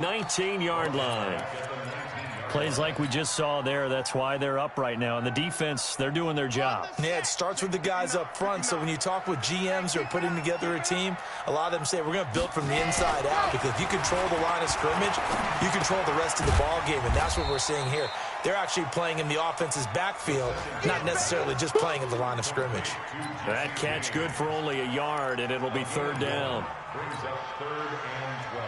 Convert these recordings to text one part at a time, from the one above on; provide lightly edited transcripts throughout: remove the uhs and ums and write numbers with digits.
19-yard line. Plays like we just saw there. That's why they're up right now. And the defense, they're doing their job. Yeah, it starts with the guys up front. So when you talk with GMs who are putting together a team, a lot of them say we're going to build from the inside out, because if you control the line of scrimmage, you control the rest of the ball game. And that's what we're seeing here. They're actually playing in the offense's backfield, not necessarily just playing at the line of scrimmage. That catch good for only a yard, and it'll be third down. Brings up 3rd and 12.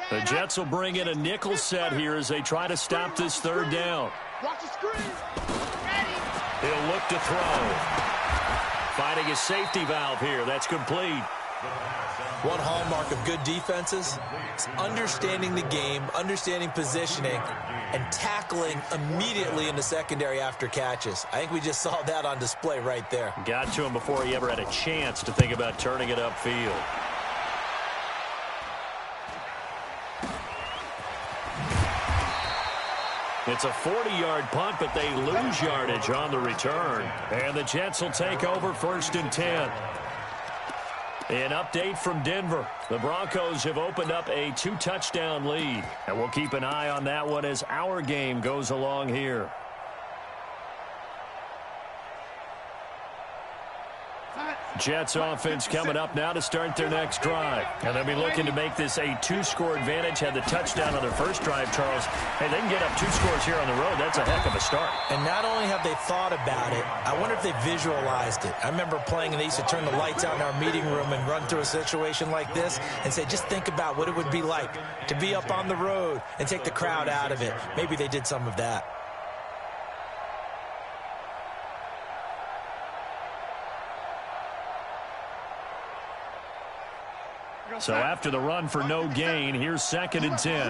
The Jets will bring in a nickel set here as they try to stop this third down. Watch the screen. Ready. He'll look to throw. Finding a safety valve here. That's complete. One hallmark of good defenses is understanding the game, understanding positioning, and tackling immediately in the secondary after catches. I think we just saw that on display right there. Got to him before he ever had a chance to think about turning it upfield. It's a 40-yard punt, but they lose yardage on the return. And the Jets will take over 1st and 10. An update from Denver. The Broncos have opened up a 2-touchdown lead. And we'll keep an eye on that one as our game goes along here. Jets offense coming up now to start their next drive. And they'll be looking to make this a 2-score advantage. Had the touchdown on their first drive, Charles. Hey, they can get up 2 scores here on the road. That's a heck of a start. And not only have they thought about it, I wonder if they visualized it. I remember playing and they used to turn the lights out in our meeting room and run through a situation like this and say, just think about what it would be like to be up on the road and take the crowd out of it. Maybe they did some of that. So after the run for no gain, here's 2nd and 10.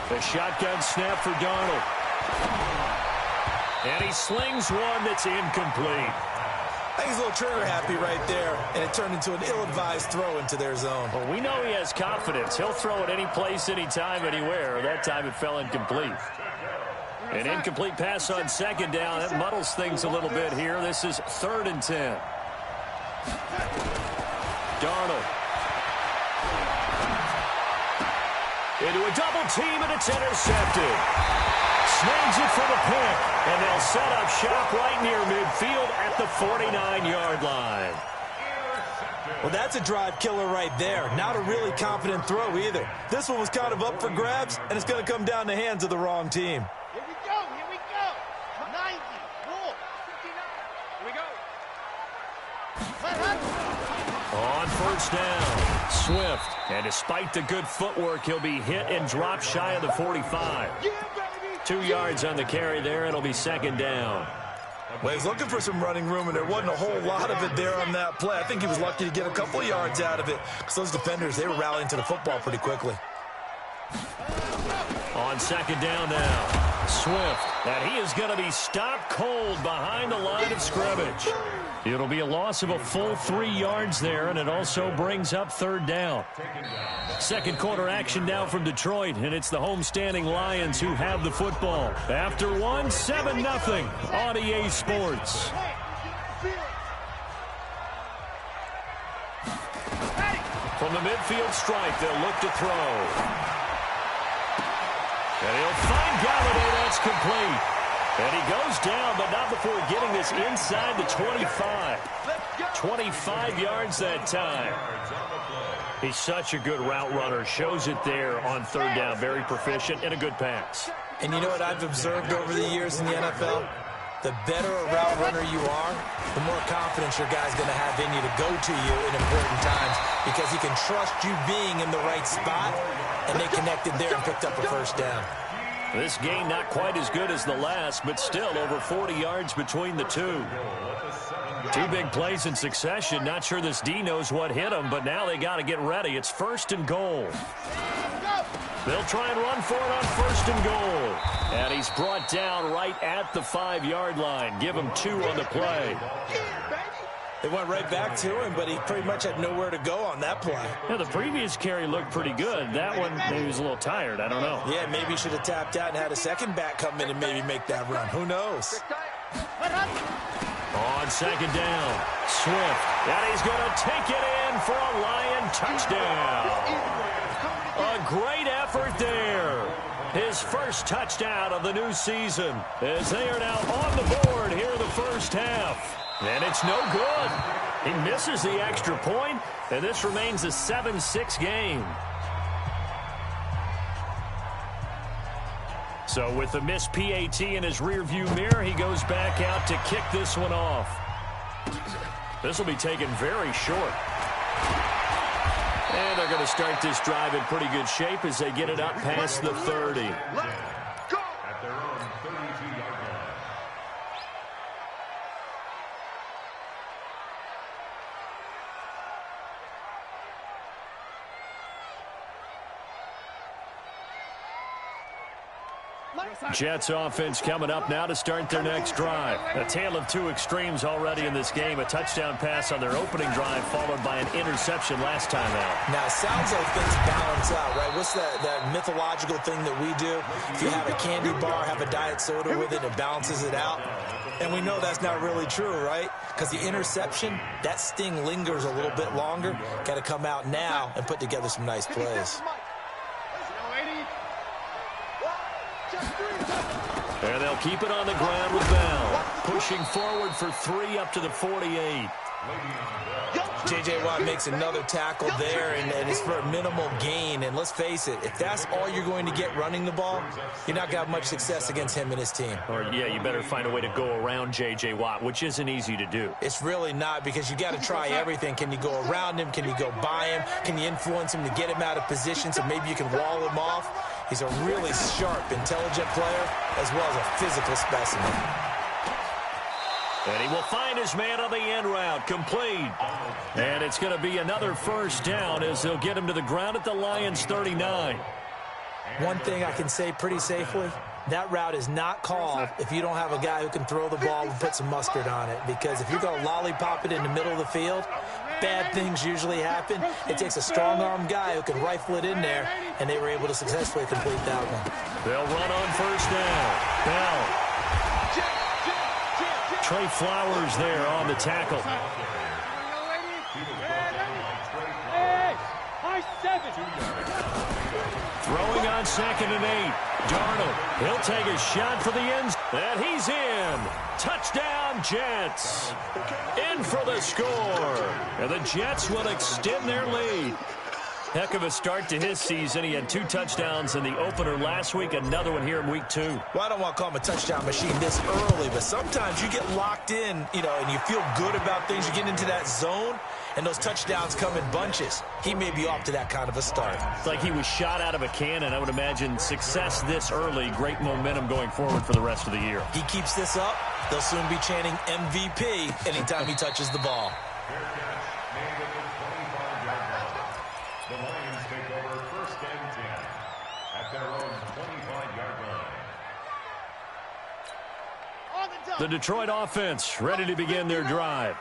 The shotgun snap for Darnold. And he slings one that's incomplete. I think he's a little trigger happy right there, and it turned into an ill-advised throw into their zone. Well, we know he has confidence. He'll throw it any place, anytime, anywhere. That time it fell incomplete. An incomplete pass on 2nd down. That muddles things a little bit here. This is 3rd and 10. Darnold. Into a double team, and it's intercepted. Snags it for the pick, and they'll set up shop right near midfield at the 49-yard line. Well, that's a drive killer right there. Not a really confident throw either. This one was kind of up for grabs, and it's going to come down the hands of the wrong team. Here we go. 90. Roll. 59. Here we go. On 1st down, Swift. And despite the good footwork, he'll be hit and dropped shy of the 45. 2 yards on the carry there. It'll be 2nd down. Well, he's looking for some running room, and there wasn't a whole lot of it there on that play. I think he was lucky to get a couple of yards out of it, because those defenders, they were rallying to the football pretty quickly. On 2nd down now, Swift. And he is going to be stopped cold behind the line of scrimmage. It'll be a loss of a full 3 yards there, and it also brings up 3rd down. Second quarter action now from Detroit, and it's the homestanding Lions who have the football. After 7-0 on EA Sports. From the midfield stripe, they'll look to throw. And he'll find Galladay. That's complete. And he goes down, but not before getting this inside the 25. 25 yards that time. He's such a good route runner. Shows it there on 3rd down. Very proficient and a good pass. And you know what I've observed over the years in the NFL? The better a route runner you are, the more confidence your guy's going to have in you to go to you in important times, because he can trust you being in the right spot, and they connected there and picked up a 1st down. This game not quite as good as the last, but still over 40 yards between the two. 2 big plays in succession. Not sure this D knows what hit him, but now they got to get ready. It's 1st and goal. They'll try and run for it on 1st and goal. And he's brought down right at the 5-yard line. Give him 2 on the play. They went right back to him, but he pretty much had nowhere to go on that play. Yeah, the previous carry looked pretty good. That one, maybe he was a little tired. I don't know. Yeah, maybe he should have tapped out and had a second back come in and maybe make that run. Who knows? On on second down. Swift, and he's going to take it in for a Lion touchdown. A great effort there. His first touchdown of the new season as they are now on the board here in the first half. And it's no good. He misses the extra point, and this remains a 7-6 game. So with the missed PAT in his rearview mirror, he goes back out to kick this one off. This will be taken very short. And they're going to start this drive in pretty good shape as they get it up past the 30. At their own 32-yard line. Jets offense coming up now to start their next drive. A tale of two extremes already in this game. A touchdown pass on their opening drive followed by an interception last time out. Now, it sounds like things balance out, right? What's that mythological thing that we do? If you have a candy bar, have a diet soda with it, it balances it out. And we know that's not really true, right? Because the interception, that sting lingers a little bit longer. Got to come out now and put together some nice plays. And they'll keep it on the ground with Bell. Pushing forward for 3 up to the 48. J.J. Watt makes another tackle there, and it's for a minimal gain. And let's face it, if that's all you're going to get running the ball, you're not going to have much success against him and his team. Or, yeah, you better find a way to go around J.J. Watt, which isn't easy to do. It's really not, because you got to try everything. Can you go around him? Can you go by him? Can you influence him to get him out of position so maybe you can wall him off? He's a really sharp, intelligent player, as well as a physical specimen. And he will find his man on the end route, complete. And it's going to be another first down as they'll get him to the ground at the Lions' 39. One thing I can say pretty safely, that route is not called if you don't have a guy who can throw the ball and put some mustard on it. Because if you're going to lollipop it in the middle of the field, bad things usually happen. It takes a strong-arm guy who can rifle it in there, and they were able to successfully complete that one. They'll run on first down. Bell. Trey Flowers there on the tackle. Throwing on 2nd and 8. Darnold, he'll take a shot for the end. And he's in. Touchdown, Jets. In for the score. And the Jets will extend their lead. Heck of a start to his season. He had 2 touchdowns in the opener last week, another one here in week 2. Well, I don't want to call him a touchdown machine this early, but sometimes you get locked in, and you feel good about things. You get into that zone, and those touchdowns come in bunches. He may be off to that kind of a start. It's like he was shot out of a cannon. I would imagine success this early, great momentum going forward for the rest of the year. He keeps this up, they'll soon be chanting MVP anytime he touches the ball. The Lions take over 1st and 10 at their own 25-yard line. The Detroit offense ready to begin their drive.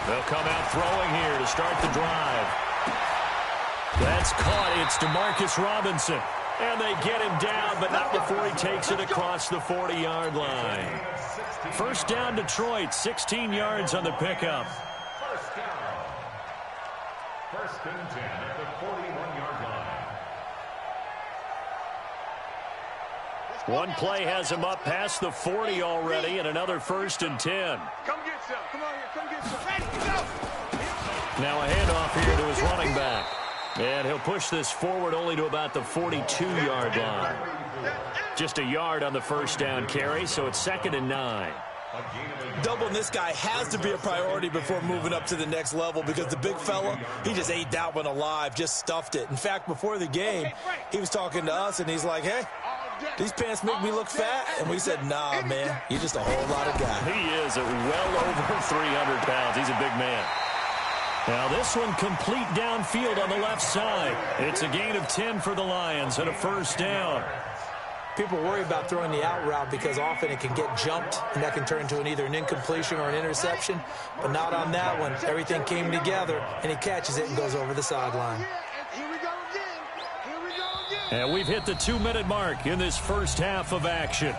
They'll come out throwing here to start the drive. That's caught. It's DeMarcus Robinson. And they get him down, but not before he takes it across the 40-yard line. First down, Detroit, 16 yards on the pickup. First down. 1st and 10 at the 41-yard line. One play has him up past the 40 already, and another 1st and 10. Come get some. Come on here. Come get some. Ready, go. Now a handoff here to his running back. And he'll push this forward only to about the 42-yard line. Just a yard on the first down carry, so it's 2nd and 9. Doubling this guy has to be a priority before moving up to the next level, because the big fella, he just ate that one alive, just stuffed it. In fact, before the game, he was talking to us, and he's like, hey, these pants make me look fat? And we said, nah, man, you're just a whole lot of guy. He is at well over 300 pounds. He's a big man. Now this one complete downfield on the left side. It's a gain of 10 for the Lions and a first down. People worry about throwing the out route because often it can get jumped, and that can turn into either an incompletion or an interception. But not on that one. Everything came together, and he catches it and goes over the sideline. And we've hit the 2-minute mark in this first half of action.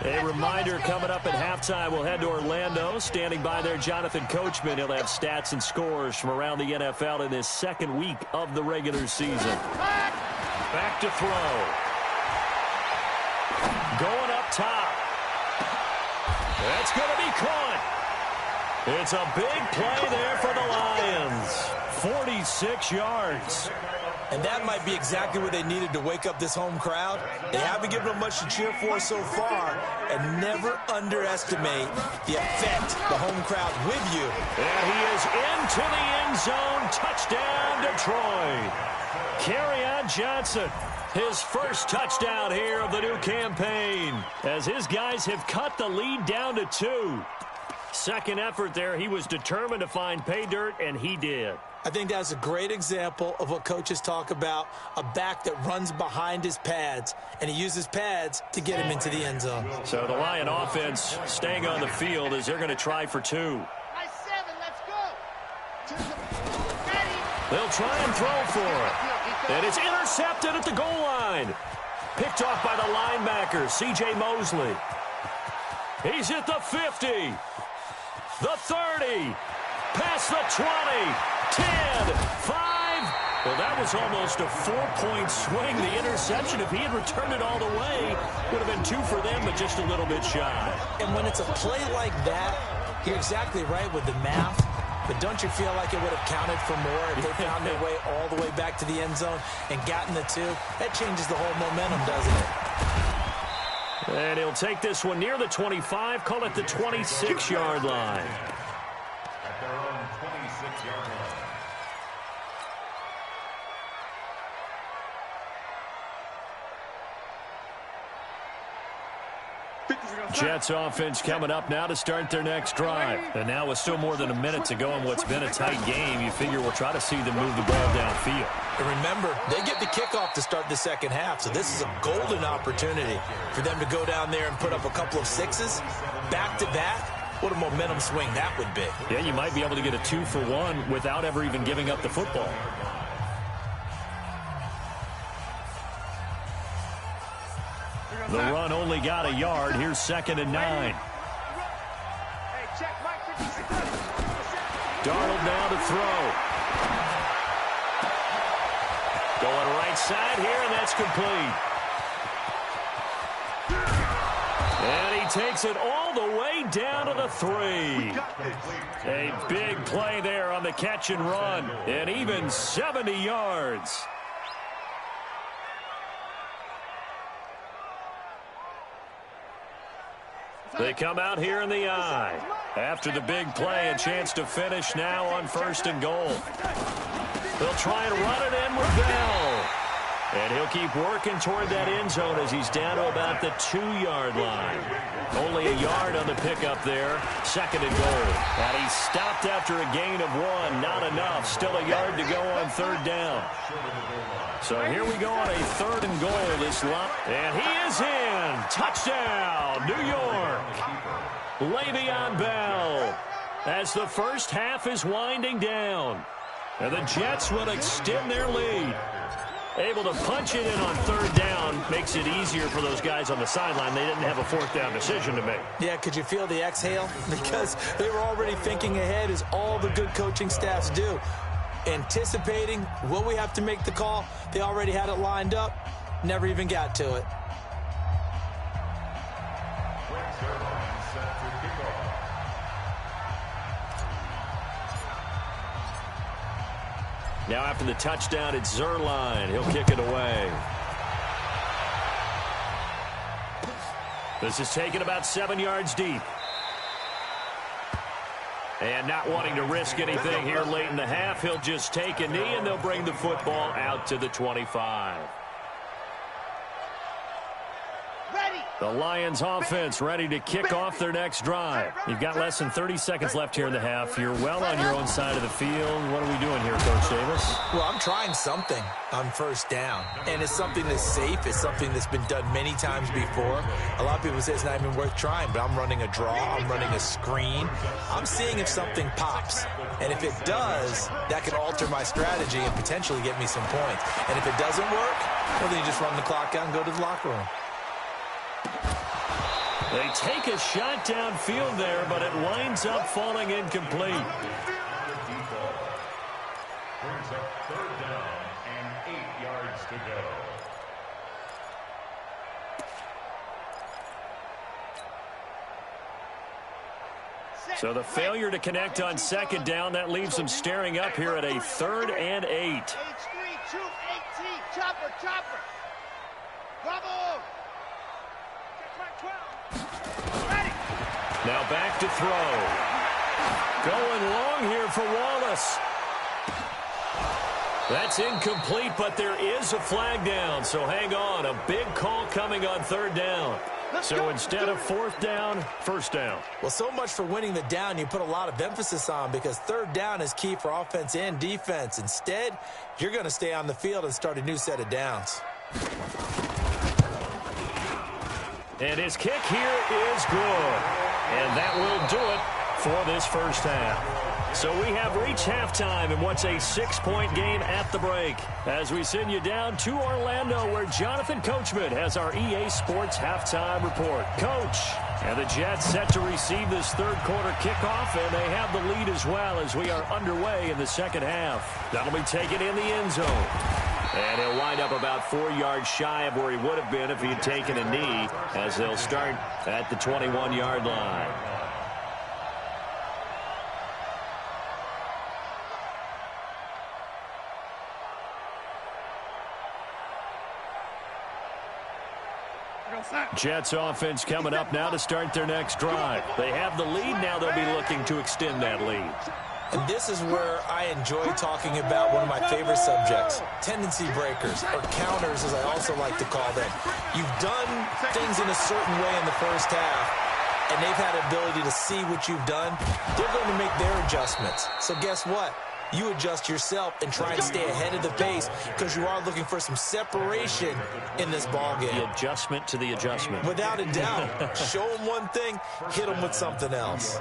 A reminder coming up at halftime, we'll head to Orlando. Standing by there, Jonathan Coachman. He'll have stats and scores from around the NFL in his second week of the regular season. Back to throw. Going up top. That's going to be caught. It's a big play there for the Lions. 46 yards. And that might be exactly what they needed to wake up this home crowd. They haven't given them much to cheer for so far, and never underestimate the effect the home crowd with you. And he is into the end zone. Touchdown, Detroit. Kerryon Johnson, his first touchdown here of the new campaign, as his guys have cut the lead down to 2. Second effort there, he was determined to find pay dirt, and he did. I think that's a great example of what coaches talk about, a back that runs behind his pads, and he uses pads to get him into the end zone. So the Lion offense staying on the field as they're going to try for 2. Nice 7, let's go. They'll try and throw for it. And it's intercepted at the goal line. Picked off by the linebacker, C.J. Mosley. He's at the 50. The 30. Past the 20. 10, 5. Well, that was almost a 4-point swing. The interception, if he had returned it all the way, would have been 2 for them, but just a little bit shy. And when it's a play like that, you're exactly right with the math. But don't you feel like it would have counted for more if they found their way all the way back to the end zone and gotten the 2? That changes the whole momentum, doesn't it? And he'll take this one near the 25, call it the 26-yard line. At their own 26-yard line. Jets offense coming up now to start their next drive. And now with still more than a minute to go in what's been a tight game, you figure we'll try to see them move the ball downfield. And remember, they get the kickoff to start the second half, so this is a golden opportunity for them to go down there and put up a couple of 6s back-to-back. What a momentum swing that would be. Yeah, you might be able to get a 2-for-1 without ever even giving up the football. The run only got a yard. Here's 2nd and 9. Darnold now to throw. Going right side here, and that's complete. And he takes it all the way down to the 3. A big play there on the catch and run, and even 70 yards. They come out here in the eye. After the big play, a chance to finish now on 1st and goal. They'll try and run it in with Bell. And he'll keep working toward that end zone as he's down to about the 2-yard line. Only a yard on the pickup there. 2nd and goal. And he stopped after a gain of 1. Not enough. Still a yard to go on 3rd down. So here we go on a 3rd and goal this lot. And he is in. Touchdown, New York. Le'Veon Bell as the first half is winding down. And the Jets will extend their lead. Able to punch it in on 3rd down makes it easier for those guys on the sideline. They didn't have a 4th down decision to make. Yeah, could you feel the exhale? Because they were already thinking ahead, as all the good coaching staffs do. Anticipating, will we have to make the call? They already had it lined up. Never even got to it. Now after the touchdown, it's Zerline. He'll kick it away. This is taken about 7 yards deep. And not wanting to risk anything here late in the half, he'll just take a knee, and they'll bring the football out to the 25. Ready. The Lions offense ready to kick off their next drive. You've got less than 30 seconds left here in the half. You're well on your own side of the field. What are we doing here, Coach Davis? Well, I'm trying something on first down, and it's something that's safe. It's something that's been done many times before. A lot of people say it's not even worth trying, but I'm running a draw. I'm running a screen. I'm seeing if something pops, and if it does, that could alter my strategy and potentially get me some points. And if it doesn't work, well, then you just run the clock out and go to the locker room. They take a shot downfield there, but it winds up falling incomplete. Brings up third down and 8 yards to go. So the failure to connect on second down, that leaves them staring up here at a 3rd and 8. H3, 2, 18, chopper, chopper. Bravo. Now back to throw. Going long here for Wallace. That's incomplete, but there is a flag down, so hang on. A big call coming on 3rd down. So instead of 4th down, 1st down. Well, so much for winning the down you put a lot of emphasis on, because 3rd down is key for offense and defense. Instead, you're going to stay on the field and start a new set of downs. And his kick here is good. And that will do it for this first half. So we have reached halftime in what's a 6-point game at the break, as we send you down to Orlando, where Jonathan Coachman has our EA Sports halftime report. Coach, and the Jets set to receive this 3rd quarter kickoff, and they have the lead as well as we are underway in the second half. That'll be taken in the end zone. And he'll wind up about 4 yards shy of where he would have been if he had taken a knee, as they'll start at the 21-yard line. Jets offense coming up now to start their next drive. They have the lead. Now they'll be looking to extend that lead. And this is where I enjoy talking about one of my favorite subjects, tendency breakers, or counters, as I also like to call them. You've done things in a certain way in the first half, and they've had the ability to see what you've done. They're going to make their adjustments. So guess what? You adjust yourself and try and stay ahead of the pace, because you are looking for some separation in this ballgame. The adjustment to the adjustment. Without a doubt. Show them one thing, hit them with something else.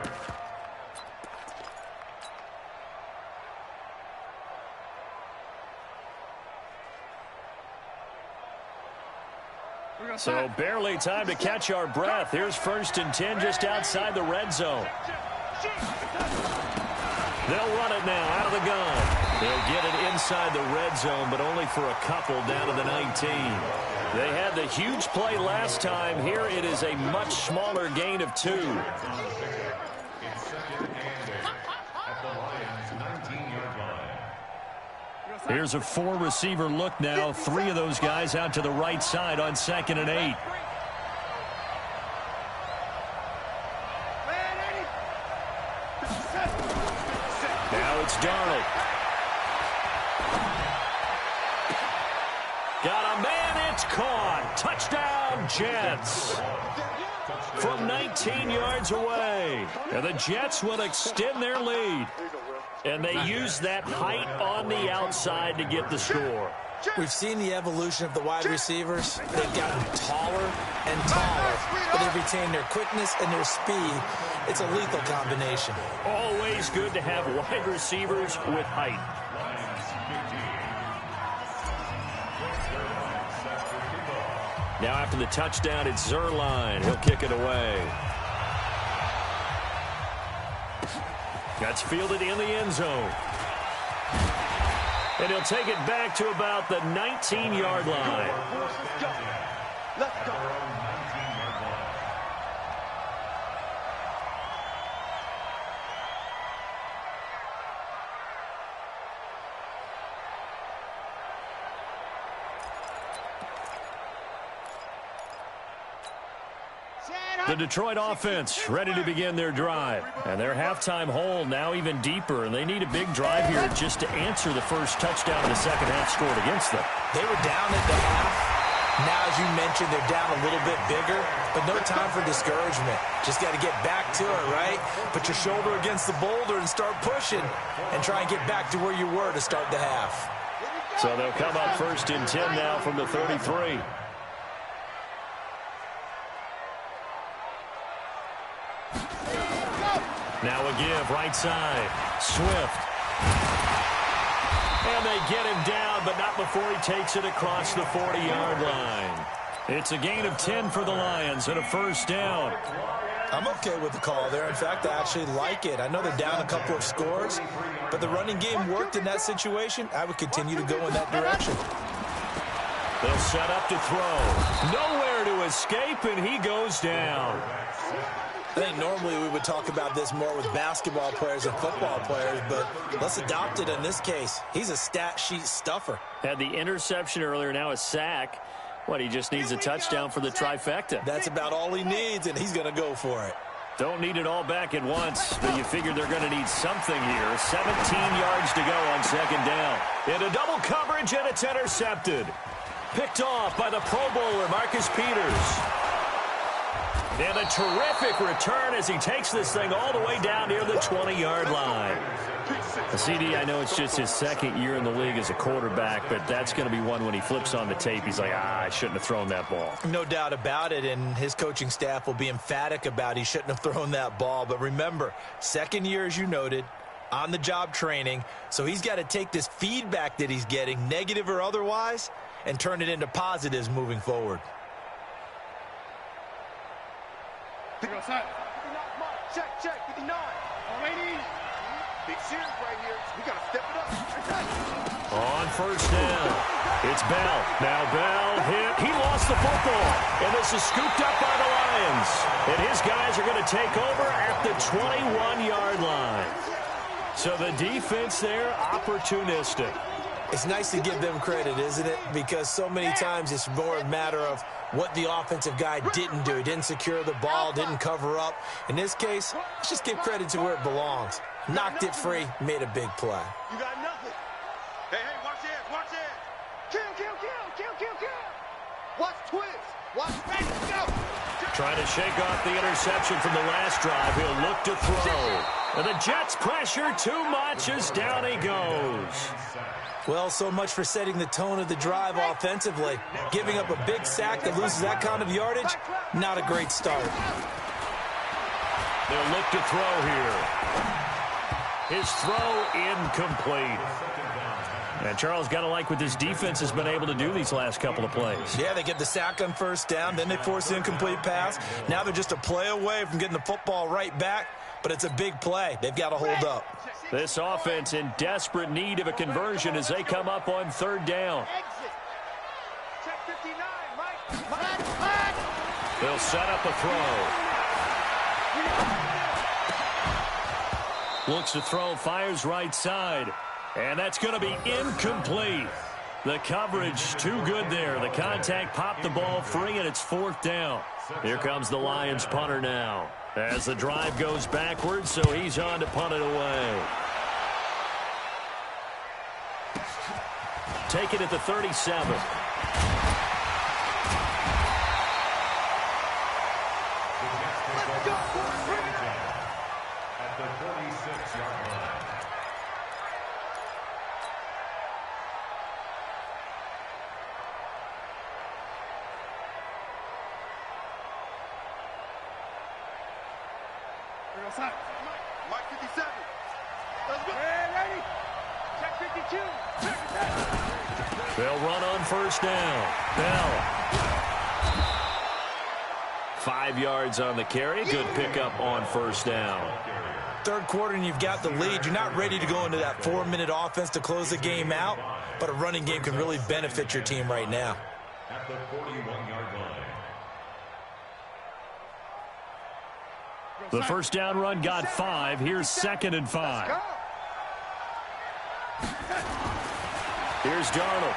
So barely time to catch our breath. Here's 1st and 10 just outside the red zone. They'll run it now out of the gun. They'll get it inside the red zone, but only for a couple down to the 19. They had the huge play last time. Here it is a much smaller gain of 2. Here's a 4-receiver look now. 3 of those guys out to the right side on 2nd and 8. Now it's Darnold. Got a man, it's caught. Touchdown, Jets. From 19 yards away. And the Jets will extend their lead. And they use that height on the outside to get the score. We've seen the evolution of the wide receivers. They've gotten taller and taller, but they've retained their quickness and their speed. It's a lethal combination. Always good to have wide receivers with height. Now after the touchdown, it's Zerline. He'll kick it away. That's fielded in the end zone. And he'll take it back to about the 19-yard line. Let's go. The Detroit offense ready to begin their drive. And their halftime hole now even deeper. And they need a big drive here just to answer the first touchdown of the second half scored against them. They were down at the half, Now, as you mentioned, they're down a little bit bigger, but no time for discouragement. Just got to get back to it, right? Put your shoulder against the boulder and start pushing and try and get back to where you were to start the half. So they'll come up 1st and 10 now from the 33. Now a give, right side. Swift. And they get him down, but not before he takes it across the 40-yard line. It's a gain of 10 for the Lions and a 1st down. I'm okay with the call there. In fact, I actually like it. I know they're down a couple of scores, but the running game worked in that situation. I would continue to go in that direction. They'll set up to throw. Nowhere to escape, and he goes down. I think normally we would talk about this more with basketball players and football players, but let's adopt it in this case. He's a stat sheet stuffer. Had the interception earlier, now a sack. What, he just needs a touchdown for the trifecta. That's about all he needs, and he's going to go for it. Don't need it all back at once, but you figure they're going to need something here. 17 yards to go on 2nd down. Into double coverage, and it's intercepted. Picked off by the Pro Bowler, Marcus Peters. And a terrific return as he takes this thing all the way down near the 20-yard line. CD, I know it's just his 2nd year in the league as a quarterback, but that's going to be one when he flips on the tape. He's like, I shouldn't have thrown that ball. No doubt about it, and his coaching staff will be emphatic about he shouldn't have thrown that ball. But remember, 2nd year, as you noted, on-the-job training, so he's got to take this feedback that he's getting, negative or otherwise, and turn it into positives moving forward. Check, 59. Already. Big series right here. We got to step it up. On 1st down, it's Bell. Now Bell hit. He lost the football, and this is scooped up by the Lions. And his guys are going to take over at the 21-yard line. So the defense there, opportunistic. It's nice to give them credit, isn't it? Because so many times it's more a matter of what the offensive guy didn't do. He didn't secure the ball, didn't cover up. In this case, let's just give credit to where it belongs. Knocked it free, made a big play. You got nothing. Hey, watch it. Kill. Watch twist. Watch ready, go. Trying to shake off the interception from the last drive. He'll look to throw. And the Jets pressure too much as down he goes. Well, so much for setting the tone of the drive offensively. Giving up a big sack that loses that kind of yardage, not a great start. They'll look to throw here. His throw incomplete. And Charles, got to like what this defense has been able to do these last couple of plays. Yeah, they get the sack on 1st down, then they force the incomplete pass. Now they're just a play away from getting the football right back, but it's a big play. They've got to hold up. This offense in desperate need of a conversion as they come up on 3rd down. Check 59, Mike. They'll set up a throw. Looks to throw, fires right side. And that's going to be incomplete. The coverage too good there. The contact popped the ball free, and it's 4th down. Here comes the Lions punter now. As the drive goes backwards, so he's on to punt it away. Take it at the 37. At the 46-yard line. Mike 57. Let's go. Ready. Check 52. They'll run on 1st down. Bell. 5 yards on the carry. Good pickup on 1st down. 3rd quarter and you've got the lead. You're not ready to go into that 4-minute offense to close the game out, but a running game can really benefit your team right now. At the 41-yard line. The 1st down run got 5. Here's 2nd and 5. Here's Darnold.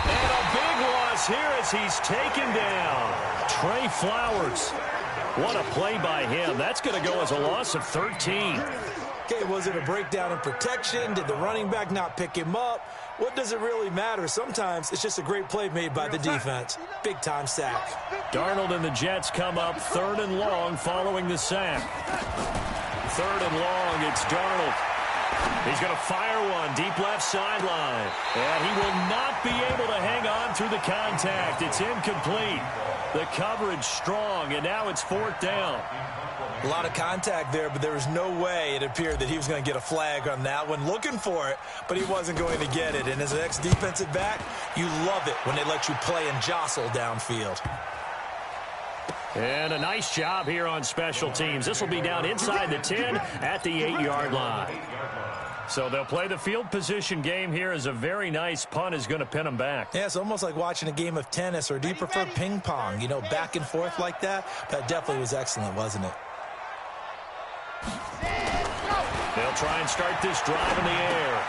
And a big loss here as he's taken down. Trey Flowers. What a play by him. That's going to go as a loss of 13. Okay, was it a breakdown in protection? Did the running back not pick him up? What does it really matter? Sometimes it's just a great play made by the defense. Big-time sack. Darnold and the Jets come up 3rd and long following the sack. 3rd and long, it's Darnold. He's going to fire one deep left sideline. And he will not be able to hang on through the contact. It's incomplete. The coverage strong, and now it's 4th down. A lot of contact there, but there was no way it appeared that he was going to get a flag on that one. Looking for it, but he wasn't going to get it. And as an ex-defensive back, you love it when they let you play and jostle downfield. And a nice job here on special teams. This will be down inside the 10 at the 8-yard line. So they'll play the field position game here as a very nice punt is going to pin them back. Yeah, it's almost like watching a game of tennis, or do you prefer ping pong? You know, back and forth like that? That definitely was excellent, wasn't it? They'll try and start this drive in the air.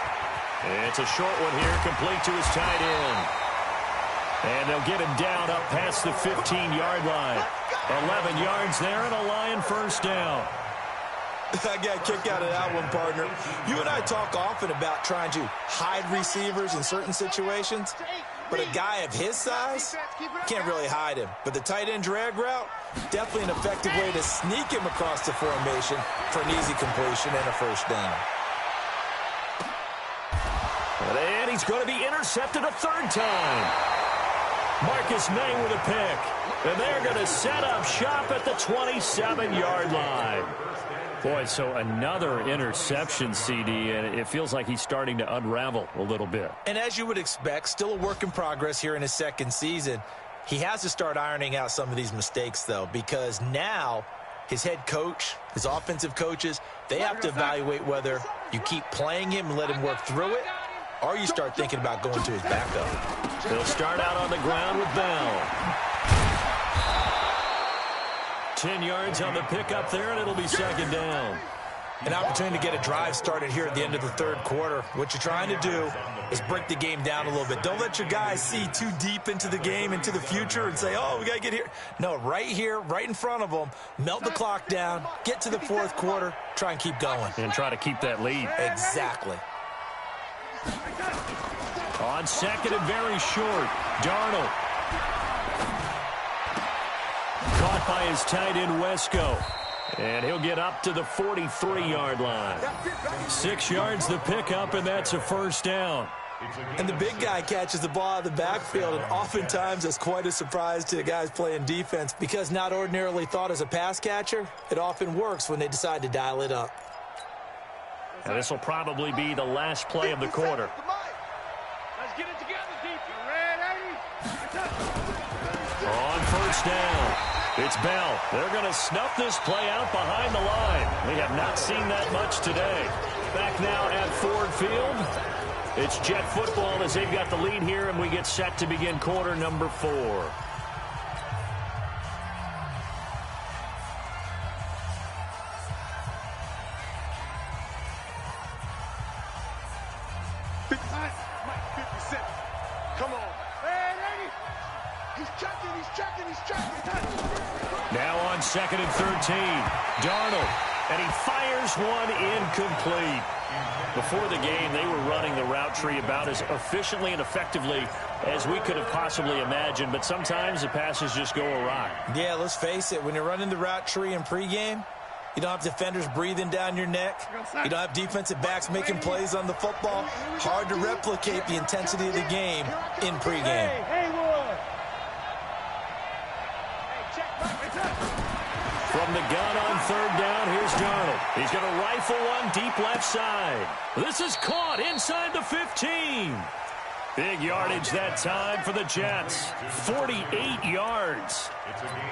It's a short one here, complete to his tight end. And they'll get him down up past the 15-yard line. 11 yards there and a Lion 1st down. I got a kick out of that one, partner. You and I talk often about trying to hide receivers in certain situations, but a guy of his size can't really hide him. But the tight end drag route, definitely an effective way to sneak him across the formation for an easy completion and a 1st down. And he's going to be intercepted a 3rd time. Marcus May with a pick. And they're going to set up shop at the 27-yard line. Boy, so another interception, CD, and it feels like he's starting to unravel a little bit. And as you would expect, still a work in progress here in his 2nd season. He has to start ironing out some of these mistakes, though, because now his head coach, his offensive coaches, they have to evaluate whether you keep playing him and let him work through it, or you start thinking about going to his backup. They'll start out on the ground with Bell. 10 yards on the pickup there, and it'll be 2nd down. An opportunity to get a drive started here at the end of the 3rd quarter. What you're trying to do is break the game down a little bit. Don't let your guys see too deep into the game, into the future, and say, oh, we got to get here. No, right here, right in front of them, melt the clock down, get to the 4th quarter, try and keep going. And try to keep that lead. Exactly. On 2nd and very short, Darnold. Caught by his tight end, Wesco. And he'll get up to the 43-yard line. 6 yards the pickup, and that's a 1st down. And the big guy catches the ball out of the backfield, and oftentimes that's quite a surprise to the guys playing defense, because not ordinarily thought as a pass catcher, it often works when they decide to dial it up. And this will probably be the last play of the quarter. Let's get it together, deep. You ready? On 1st down, it's Bell. They're going to snuff this play out behind the line. We have not seen that much today. Back now at Ford Field. It's Jet football as they've got the lead here, and we get set to begin quarter number 4. Come on. Hey, lady. He's checking. Now on 2nd and 13, Darnold, and he fires one incomplete. Before the game, they were running the route tree about as efficiently and effectively as we could have possibly imagined, but sometimes the passes just go awry. Yeah, let's face it, when you're running the route tree in pregame, you don't have defenders breathing down your neck. You don't have defensive backs making plays on the football. Hard to replicate the intensity of the game in pregame. From the gun on 3rd down, here's Darnold. He's going to rifle one deep left side. This is caught inside the 15. Big yardage that time for the Jets. 48 yards.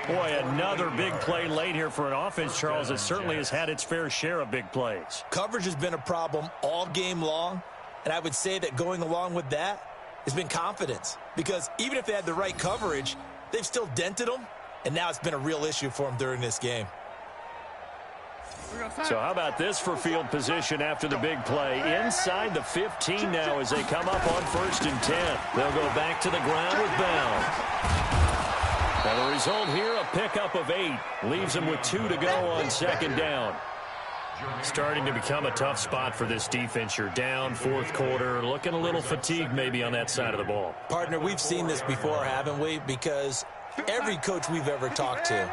Boy, another big play late here for an offense, Charles, that certainly has had its fair share of big plays. Coverage has been a problem all game long, and I would say that going along with that has been confidence, because even if they had the right coverage, they've still dented them, and now it's been a real issue for them during this game. So how about this for field position after the big play? Inside the 15 now as they come up on 1st and 10. They'll go back to the ground with Bell. And the result here, a pickup of 8. Leaves them with 2 to go on 2nd down. Starting to become a tough spot for this defense. You're down fourth quarter, looking a little fatigued maybe on that side of the ball. Partner, we've seen this before, haven't we? Because every coach we've ever talked to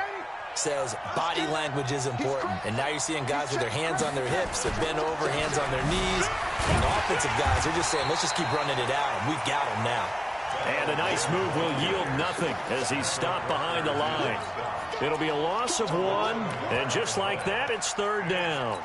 says body language is important. And now you're seeing guys with their hands on their hips, they're bent over, hands on their knees. And the offensive guys are just saying, let's just keep running it out. We've got them now. And a nice move will yield nothing as he's stopped behind the line. It'll be a loss of 1, and just like that, it's third down.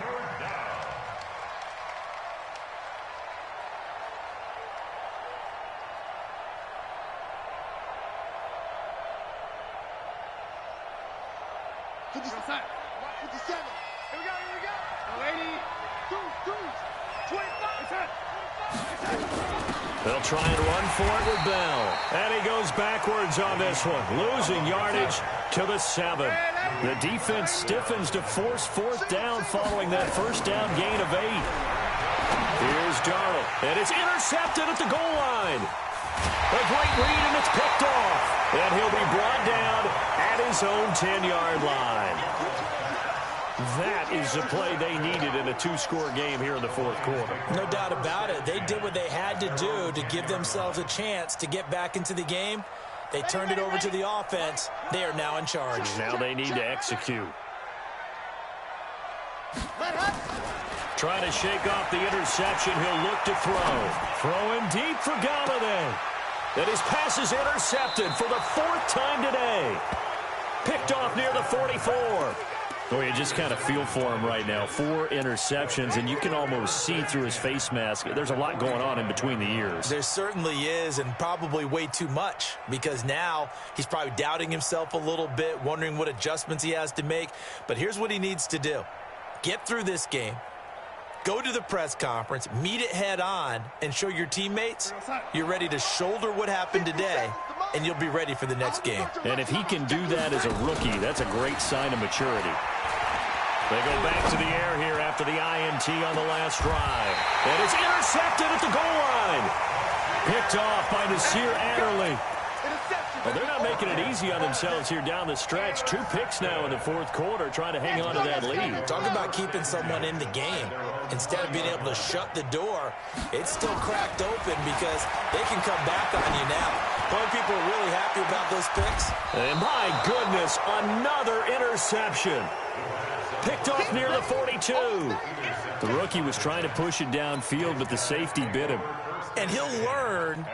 They'll try and run for it with Bell. And he goes backwards on this one, losing yardage to the 7. The defense stiffens to force fourth down following that first down gain of 8. Here's Darnold, and it's intercepted at the goal line. A great read, and it's picked off. And he'll be brought down at his own 10-yard line. That is the play they needed in a 2-score game here in the fourth quarter. No doubt about it. They did what they had to do to give themselves a chance to get back into the game. They turned it over to the offense. They are now in charge. Now they need to execute. Trying to shake off the interception. He'll look to throw. Throwing deep for Galladay. And his pass is intercepted for the 4th time today. Picked off near the 44. Well, you just kind of feel for him right now. 4 interceptions, and you can almost see through his face mask. There's a lot going on in between the ears. There certainly is, and probably way too much, because now he's probably doubting himself a little bit, wondering what adjustments he has to make. But here's what he needs to do. Get through this game. Go to the press conference, meet it head on, and show your teammates you're ready to shoulder what happened today, and you'll be ready for the next game. And if he can do that as a rookie, that's a great sign of maturity. They go back to the air here after the INT on the last drive. And it's intercepted at the goal line. Picked off by Nasir Adderley. Well, they're not making it easy on themselves here down the stretch. 2 picks now in the fourth quarter, trying to hang on to that lead. Talk about keeping someone in the game. Instead of being able to shut the door, it's still cracked open because they can come back on you now. Both people are really happy about those picks. And my goodness, another interception. Picked off near the 42. The rookie was trying to push it downfield, but the safety bit him. And he'll learn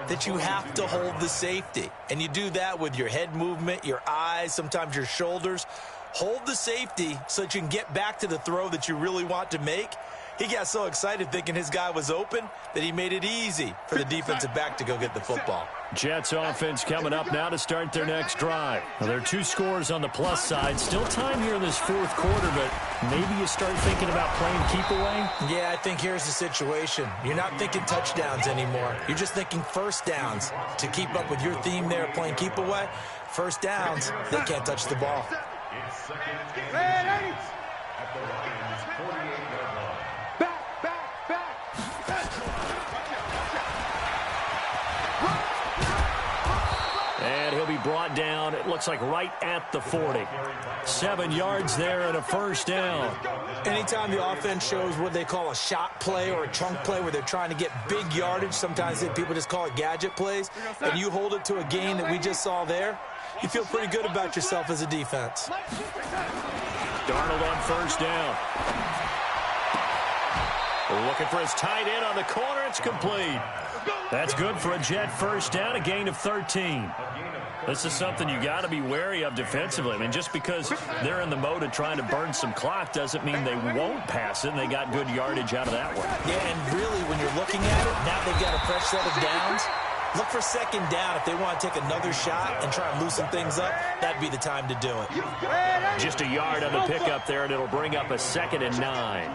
that you have to hold the safety. And you do that with your head movement, your eyes, sometimes your shoulders. Hold the safety so that you can get back to the throw that you really want to make. He got so excited thinking his guy was open that he made it easy for the defensive back to go get the football. Jets offense coming up now to start their next drive. Well, there are 2 scores on the plus side. Still time here in this fourth quarter, but maybe you start thinking about playing keep away? Yeah, I think here's the situation. You're not thinking touchdowns anymore. You're just thinking first downs. To keep up with your theme there, playing keep away, first downs, they can't touch the ball. It's second and 8 at the Lions' 48-yard line. And he'll be brought down, it looks like right at the 40. 7 yards there and a first down. Anytime the offense shows what they call a shot play or a chunk play where they're trying to get big yardage, sometimes people just call it gadget plays, and you hold it to a gain that we just saw there, you feel pretty good about yourself as a defense. Darnold on first down. Looking for his tight end on the corner. It's complete. That's good for a Jet first down, a gain of 13. This is something you got to be wary of defensively. I mean, just because they're in the mode of trying to burn some clock doesn't mean they won't pass it, and they got good yardage out of that one. Yeah, and really, when you're looking at it, now they've got a fresh set of downs. Look for second down. If they want to take another shot and try and loosen things up, that'd be the time to do it. Just a yard on the pickup there, and it'll bring up a 2nd and 9.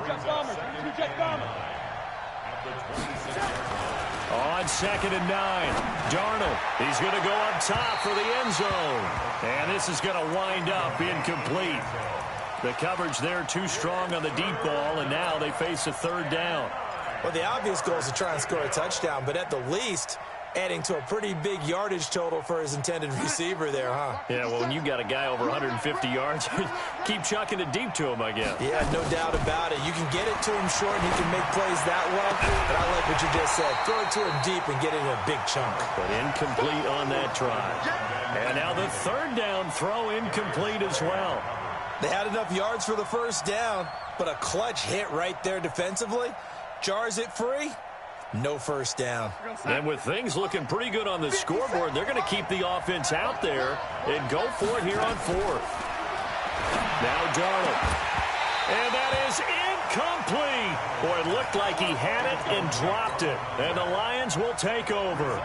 On 2nd and 9, Darnold, he's going to go up top for the end zone. And this is going to wind up incomplete. The coverage there too strong on the deep ball, and now they face a 3rd down. Well, the obvious goal is to try and score a touchdown, but at the least, Adding to a pretty big yardage total for his intended receiver there, huh? Yeah, well, when you got a guy over 150 yards, keep chucking it deep to him, I guess. Yeah, no doubt about it. You can get it to him short, and he can make plays that way. But I like what you just said. Throw it to him deep and get it in a big chunk. But incomplete on that try. And now the third down throw incomplete as well. They had enough yards for the first down, but a clutch hit right there defensively. Jars it free. No first down. And with things looking pretty good on the scoreboard, they're going to keep the offense out there and go for it here on fourth. Now Darnold. And that is incomplete. Boy, it looked like he had it and dropped it. And the Lions will take over.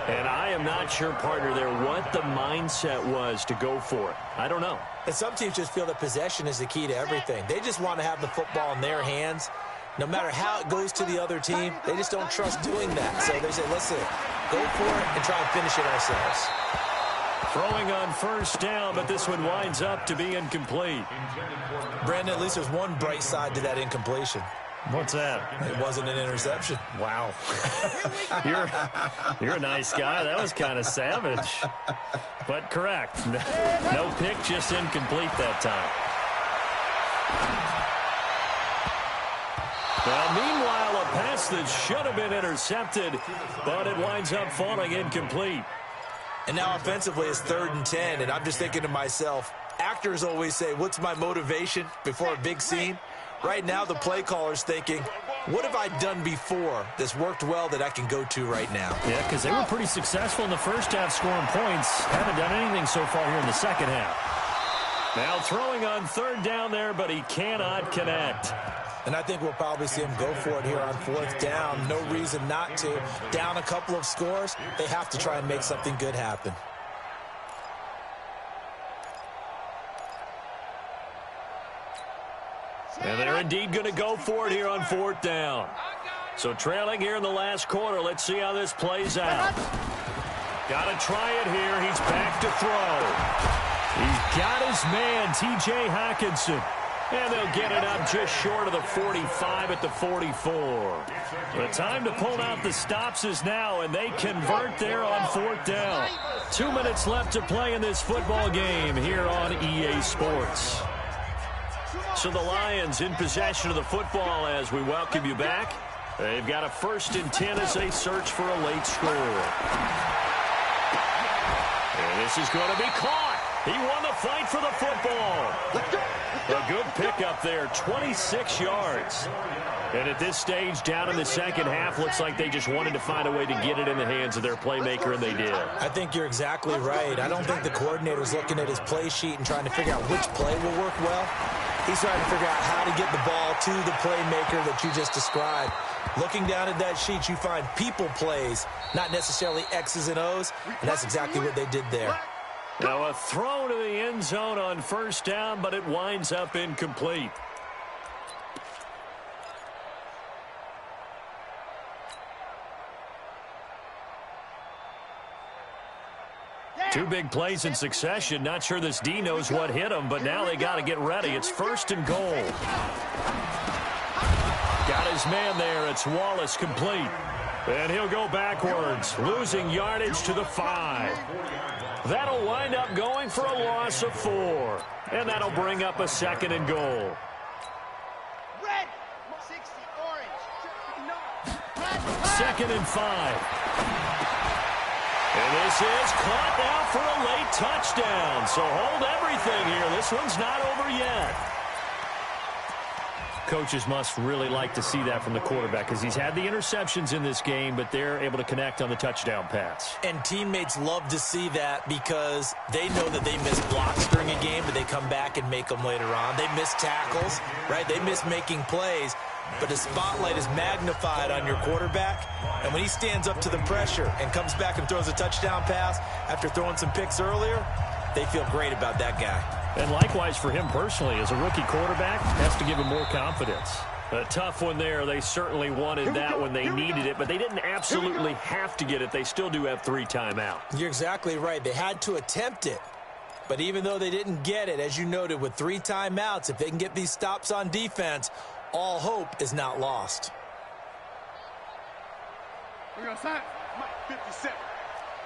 And I am not sure, partner, there what the mindset was to go for it. I don't know. And some teams just feel that possession is the key to everything. They just want to have the football in their hands. No matter how it goes to the other team, they just don't trust doing that. So they say, listen, go for it and try and finish it ourselves. Throwing on first down, but this one winds up to be incomplete. Brandon, at least there's one bright side to that incompletion. What's that? It wasn't an interception. Wow. You're a nice guy. That was kind of savage. But correct. No pick, just incomplete that time. Well, meanwhile, a pass that should have been intercepted, but it winds up falling incomplete. And now offensively it's 3rd and 10, and I'm just thinking to myself, actors always say, what's my motivation before a big scene? Right now the play caller's thinking, what have I done before that's worked well that I can go to right now? Yeah, because they were pretty successful in the first half scoring points. Haven't done anything so far here in the second half. Now throwing on 3rd down there, but he cannot connect. And I think we'll probably see him go for it here on 4th down. No reason not to. Down a couple of scores, they have to try and make something good happen. And they're indeed going to go for it here on 4th down. So trailing here in the last quarter. Let's see how this plays out. Got to try it here. He's back to throw. He's got his man, T.J. Hockenson. And they'll get it up just short of the 45 at the 44. The time to pull out the stops is now, and they convert there on 4th down. 2 minutes left to play in this football game here on EA Sports. So the Lions in possession of the football as we welcome you back. They've got a 1st and 10 as they search for a late score. And this is going to be caught. He won the fight for the football. A good pickup there, 26 yards. And at this stage, down in the second half, looks like they just wanted to find a way to get it in the hands of their playmaker, and they did. I think you're exactly right. I don't think the coordinator's looking at his play sheet and trying to figure out which play will work well. He's trying to figure out how to get the ball to the playmaker that you just described. Looking down at that sheet, you find people plays, not necessarily X's and O's, and that's exactly what they did there. Now a throw to the end zone on 1st down, but it winds up incomplete. Two big plays in succession. Not sure this D knows what hit him, but now they got to get ready. It's 1st and goal. Got his man there. It's Wallace complete. And he'll go backwards, losing yardage to the 5. That'll wind up going for a loss of 4. And that'll bring up a 2nd and goal. Red, 60, orange, 2nd and 5. And this is caught now for a late touchdown. So hold everything here. This one's not over yet. Coaches must really like to see that from the quarterback because he's had the interceptions in this game, but they're able to connect on the touchdown pass. And teammates love to see that because they know that they miss blocks during a game, but they come back and make them later on. They miss tackles, right? They miss making plays, but the spotlight is magnified on your quarterback. And when he stands up to the pressure and comes back and throws a touchdown pass after throwing some picks earlier, they feel great about that guy. And likewise for him personally, as a rookie quarterback, has to give him more confidence. A tough one there. They certainly wanted that when they needed it, but they didn't absolutely have to get it. They still do have 3 timeouts. You're exactly right. They had to attempt it. But even though they didn't get it, as you noted, with 3 timeouts, if they can get these stops on defense, all hope is not lost. Mike 57.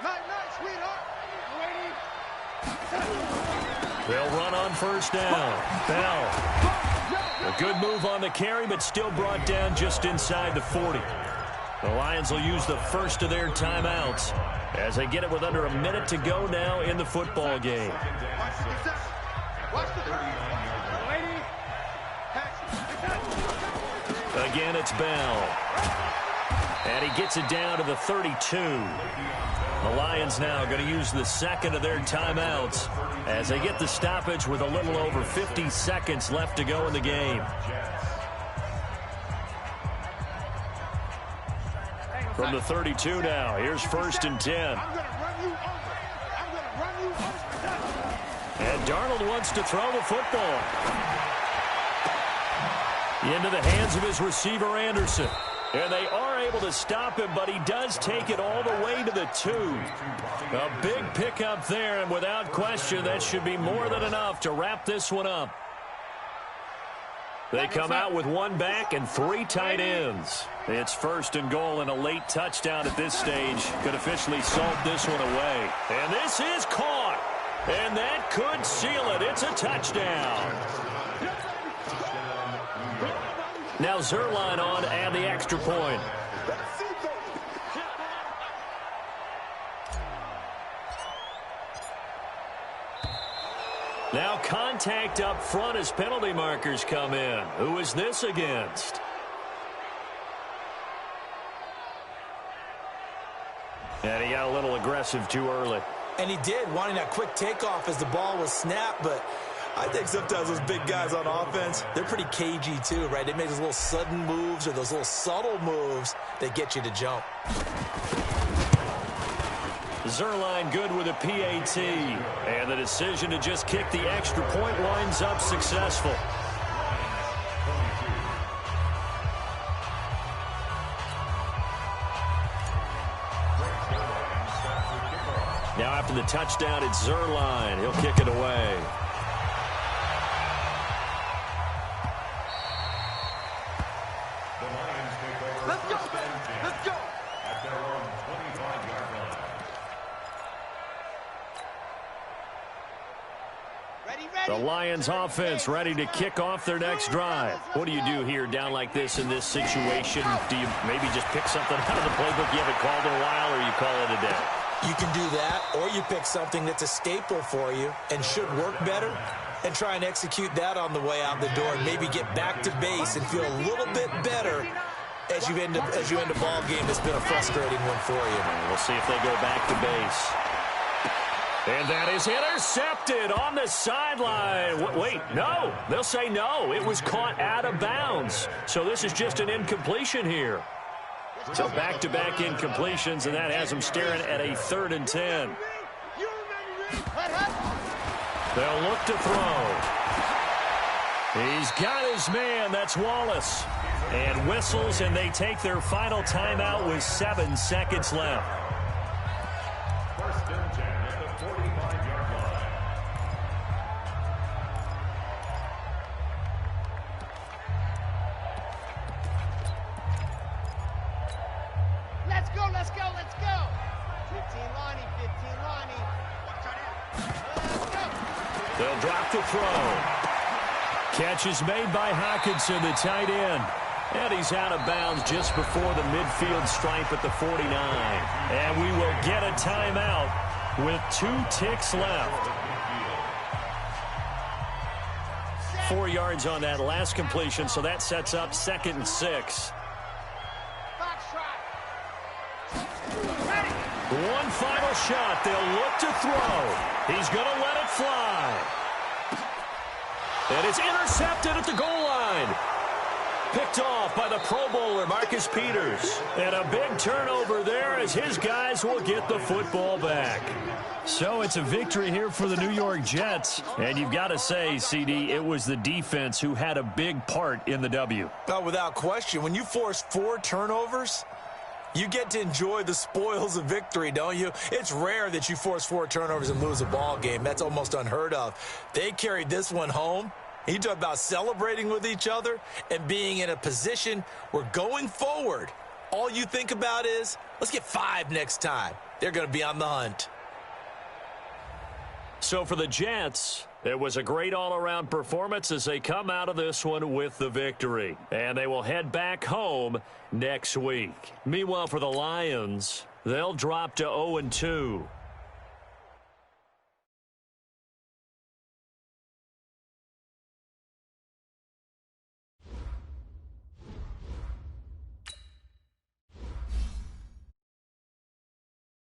Night, sweetheart. They'll run on first down. Bell. A good move on the carry, but still brought down just inside the 40. The Lions will use the first of their timeouts as they get it with under a minute to go now in the football game. Again, it's Bell. And he gets it down to the 32. The Lions now going to use the second of their timeouts as they get the stoppage with a little over 50 seconds left to go in the game. From the 32 now, here's 1st and 10. And Darnold wants to throw the football into the hands of his receiver, Anderson. And they are able to stop him, but he does take it all the way to the 2. A big pickup there, and without question, that should be more than enough to wrap this one up. They come out with one back and 3 tight ends. It's 1st and goal, and a late touchdown at this stage could officially solve this one away. And this is caught, and that could seal it. It's a touchdown. Now Zerline on to add the extra point. Now contact up front as penalty markers come in. Who is this against? And he got a little aggressive too early. And he did, wanting that quick takeoff as the ball was snapped, but I think sometimes those big guys on offense, they're pretty cagey too, right? They make those little sudden moves or those little subtle moves that get you to jump. Zerline good with a PAT. And the decision to just kick the extra point winds up successful. Now after the touchdown, it's Zerline. He'll kick it away. Let's go, baby. Let's go. At their own 25-yard line. The Lions offense ready to kick off their next drive. What do you do here down like this in this situation? Do you maybe just pick something out of the playbook you haven't called in a while, or you call it a day? You can do that, or you pick something that's a staple for you and should work better and try and execute that on the way out the door and maybe get back to base and feel a little bit better as you end a ball game that's been a frustrating one for you. We'll see if they go back to base. And that is intercepted on the sideline. Wait, no. They'll say no. It was caught out of bounds. So this is just an incompletion here. So back-to-back incompletions, and that has them staring at a 3rd and 10. They'll look to throw. He's got his man. That's Wallace. And whistles, and they take their final timeout with 7 seconds left. 1st and 10 at the 45-yard line. Let's go, let's go, let's go. 15 Lonnie, 15 Lonnie. Let's go. They'll drop the throw. Catch is made by Hockenson, the tight end. And he's out of bounds just before the midfield stripe at the 49. And we will get a timeout with 2 ticks left. 4 yards on that last completion, so that sets up 2nd and 6. One final shot. They'll look to throw. He's going to let it fly. And it's intercepted at the goal line. Picked off by the Pro Bowler, Marcus Peters. And a big turnover there as his guys will get the football back. So it's a victory here for the New York Jets. And you've got to say, CD, it was the defense who had a big part in the W. Oh, without question. When you force 4 turnovers, you get to enjoy the spoils of victory, don't you? It's rare that you force 4 turnovers and lose a ball game. That's almost unheard of. They carried this one home. You talk about celebrating with each other and being in a position where going forward, all you think about is, let's get 5 next time. They're going to be on the hunt. So for the Jets, it was a great all-around performance as they come out of this one with the victory. And they will head back home next week. Meanwhile, for the Lions, they'll drop to 0-2.